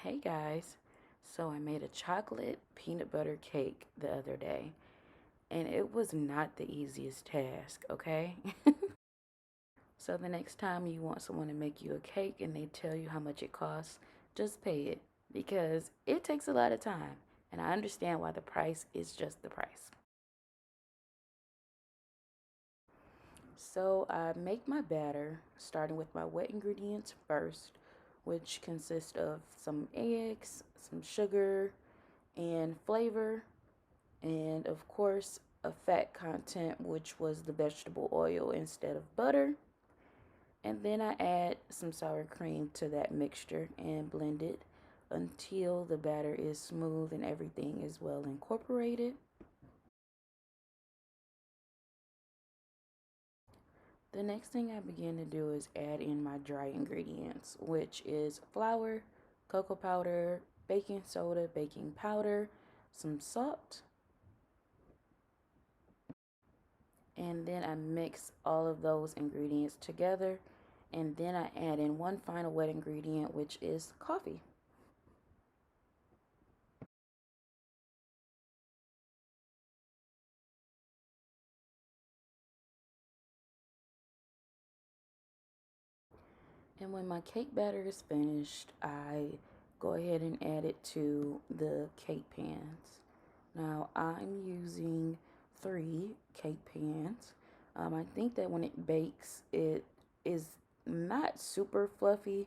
Hey guys, so I made a chocolate peanut butter cake the other day, and it was not the easiest task, okay? So the next time you want someone to make you a cake and they tell you how much it costs, just pay it because it takes a lot of time, and I understand why the price is just the price. So I make my batter starting with my wet ingredients first, which consist of some eggs, some sugar, and flavor, and of course a fat content, which was the vegetable oil instead of butter. And then I add some sour cream to that mixture and blend it until the batter is smooth and everything is well incorporated. The next thing I begin to do is add in my dry ingredients, which is flour, cocoa powder, baking soda, baking powder, some salt, and then I mix all of those ingredients together, and then I add in one final wet ingredient, which is coffee. And when my cake batter is finished, I go ahead and add it to the cake pans. Now I'm using 3 cake pans. I think that when it bakes, it is not super fluffy,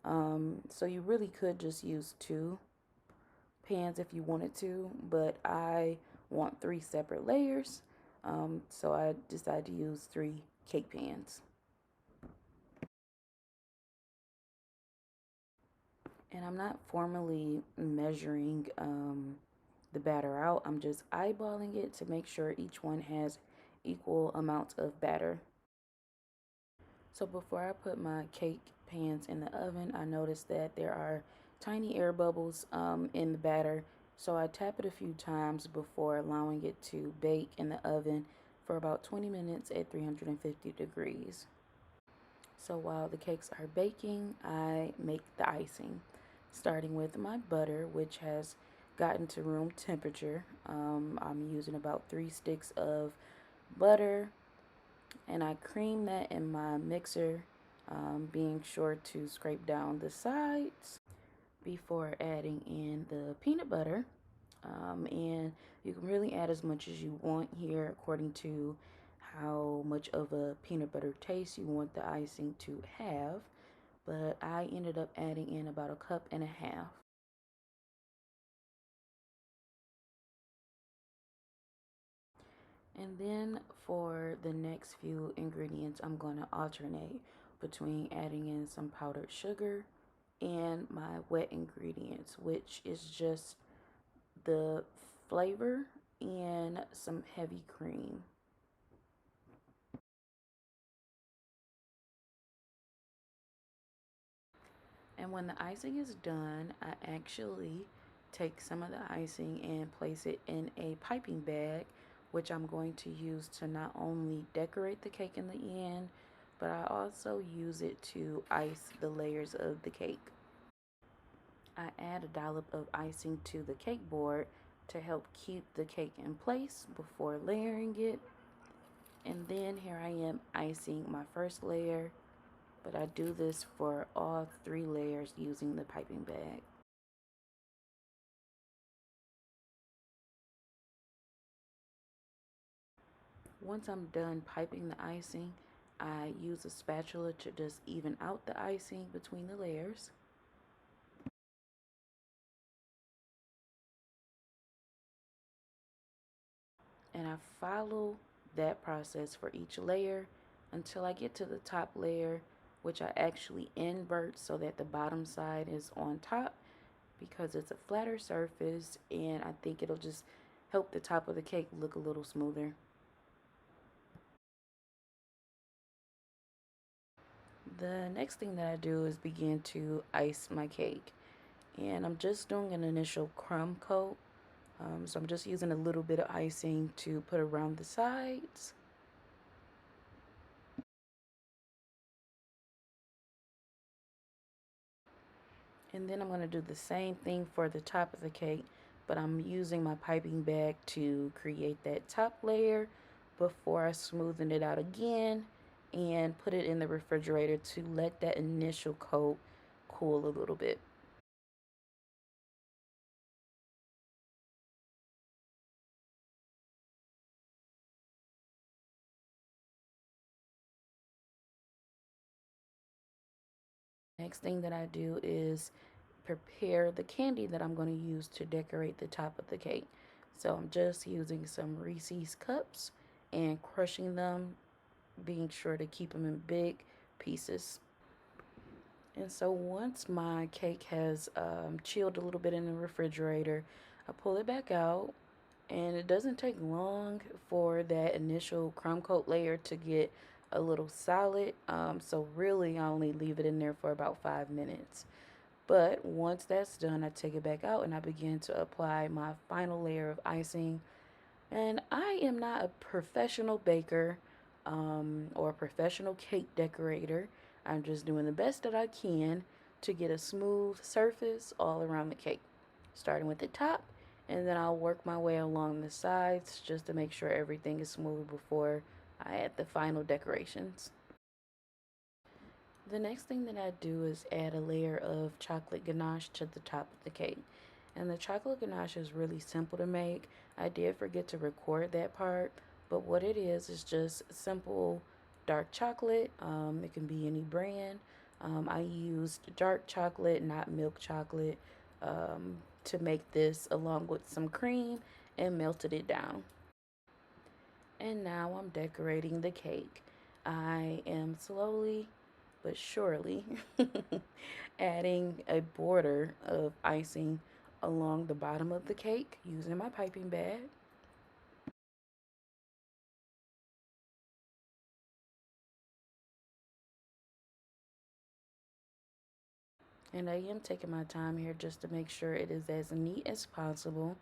so you really could just use 2 pans if you wanted to, but I want 3 separate layers, so I decided to use 3 cake pans. And I'm not formally measuring the batter out. I'm just eyeballing it to make sure each one has equal amounts of batter. So before I put my cake pans in the oven, I noticed that there are tiny air bubbles in the batter. So I tap it a few times before allowing it to bake in the oven for about 20 minutes at 350 degrees. So while the cakes are baking, I make the icing, starting with my butter, which has gotten to room temperature. I'm using about 3 sticks of butter, and I cream that in my mixer, being sure to scrape down the sides before adding in the peanut butter. And you can really add as much as you want here according to how much of a peanut butter taste you want the icing to have. But I ended up adding in about a cup and a half. And then for the next few ingredients, I'm going to alternate between adding in some powdered sugar and my wet ingredients, which is just the flavor and some heavy cream. And when the icing is done, I actually take some of the icing and place it in a piping bag, which I'm going to use to not only decorate the cake in the end, but I also use it to ice the layers of the cake. I add a dollop of icing to the cake board to help keep the cake in place before layering it. And then here I am icing my first layer, but I do this for all 3 layers using the piping bag. Once I'm done piping the icing, I use a spatula to just even out the icing between the layers. And I follow that process for each layer until I get to the top layer, which I actually invert so that the bottom side is on top because it's a flatter surface, and I think it'll just help the top of the cake look a little smoother. The next thing that I do is begin to ice my cake. And I'm just doing an initial crumb coat. So I'm just using a little bit of icing to put around the sides. And then I'm going to do the same thing for the top of the cake, but I'm using my piping bag to create that top layer before I smoothen it out again and put it in the refrigerator to let that initial coat cool a little bit. Next thing that I do is prepare the candy that I'm going to use to decorate the top of the cake. So I'm just using some Reese's cups and crushing them, being sure to keep them in big pieces. And so once my cake has chilled a little bit in the refrigerator, I pull it back out, and it doesn't take long for that initial crumb coat layer to get a little solid. So really, I only leave it in there for about 5 minutes. But once that's done, I take it back out and I begin to apply my final layer of icing. And I am not a professional baker or a professional cake decorator. I'm just doing the best that I can to get a smooth surface all around the cake. Starting with the top, and then I'll work my way along the sides just to make sure everything is smooth before I add the final decorations. The next thing that I do is add a layer of chocolate ganache to the top of the cake. And the chocolate ganache is really simple to make. I did forget to record that part, but what it is just simple dark chocolate. It can be any brand. I used dark chocolate, not milk chocolate, to make this along with some cream and melted it down. And now I'm decorating the cake. I am slowly but surely adding a border of icing along the bottom of the cake using my piping bag. And I am taking my time here just to make sure it is as neat as possible.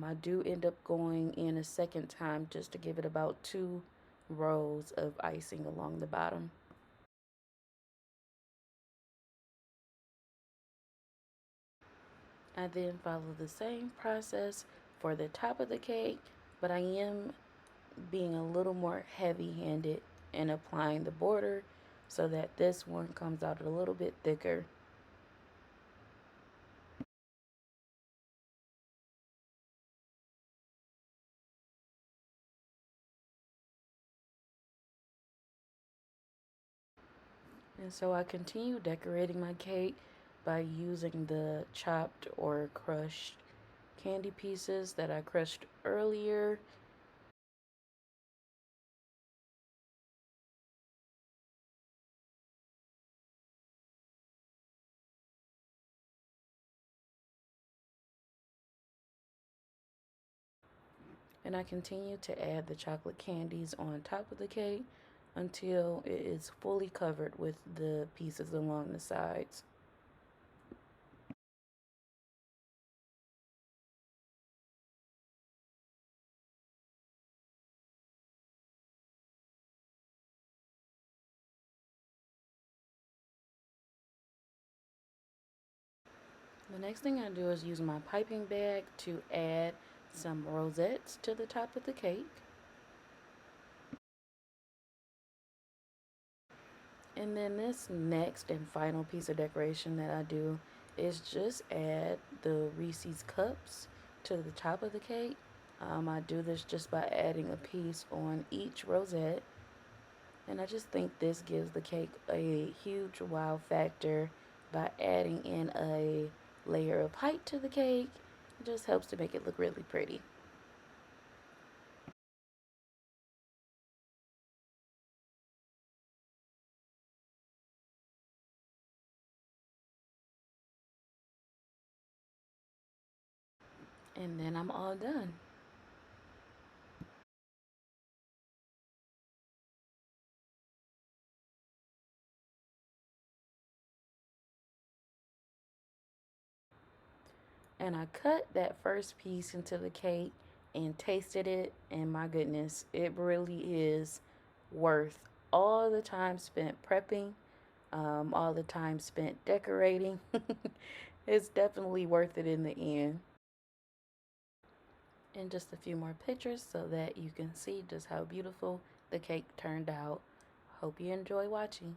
I do end up going in a second time just to give it about 2 rows of icing along the bottom. I then follow the same process for the top of the cake, but I am being a little more heavy handed and applying the border so that this one comes out a little bit thicker. And so I continue decorating my cake by using the chopped or crushed candy pieces that I crushed earlier. And I continue to add the chocolate candies on top of the cake until it is fully covered with the pieces along the sides. The next thing I do is use my piping bag to add some rosettes to the top of the cake. And then this next and final piece of decoration that I do is just add the Reese's cups to the top of the cake. I do this just by adding a piece on each rosette. And I just think this gives the cake a huge wow factor by adding in a layer of height to the cake. It just helps to make it look really pretty. And then I'm all done. And I cut that first piece into the cake and tasted it, and my goodness, it really is worth all the time spent prepping all the time spent decorating. It's definitely worth it in the end. And just a few more pictures so that you can see just how beautiful the cake turned out. Hope you enjoy watching.